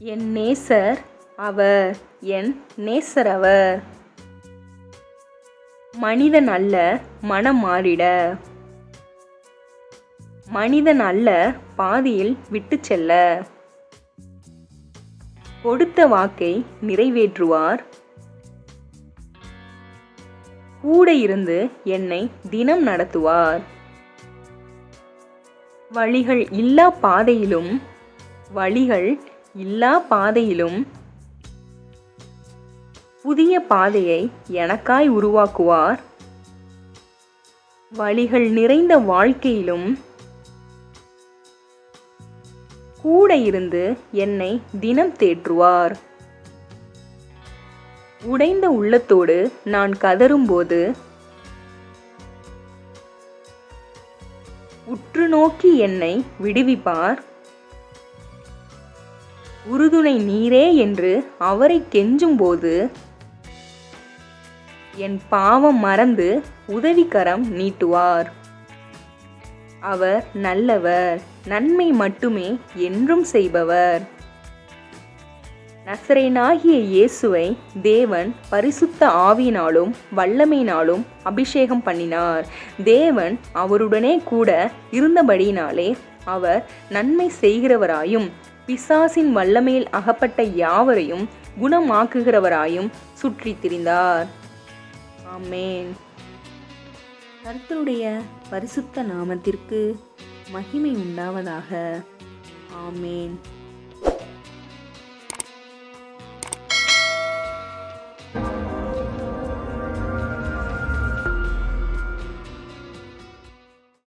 என் நேசர் அவர், என் நேசர் அவர். மனிதன் அல்ல மனம் மாறிட, மனிதன் அல்ல பாதியில் விட்டு செல்ல. கொடுத்த வாக்கை நிறைவேற்றுவார், கூட இருந்து என்னை தினம் நடத்துவார். வழிகள் இல்லா பாதையிலும், வழிகள் இல்லா பாதையிலும் புதிய பாதையை எனக்காய் உருவாக்குவார். வழிகள் நிறைந்த வாழ்க்கையிலும் கூட இருந்து என்னை தினம் தேற்றுவார். உடைந்த உள்ளத்தோடு நான் கதறும்போது உற்று நோக்கி என்னை விடுவிப்பார். உறுதுணை நீரே என்று அவரை கெஞ்சும்போது என் பாவம் மறந்து உதவிக்கரம் நீட்டுவார். அவர் நல்லவர், நன்மை மட்டுமே என்றும் செய்பவர். நசரேயனாகிய இயேசுவை தேவன் பரிசுத்த ஆவியினாலும் வல்லமையினாலும் அபிஷேகம் பண்ணினார். தேவன் அவருடனே கூட இருந்தபடியினாலே அவர் நன்மை செய்கிறவராயும் பிசாசின் வல்லமையில் அகப்பட்ட யாவரையும் குணமாக்குகிறவராயும் சுற்றித் திரிந்தார். ஆமென். கர்த்தருடைய பரிசுத்த நாமத்திற்கு மகிமை உண்டாவதாக. ஆமென்.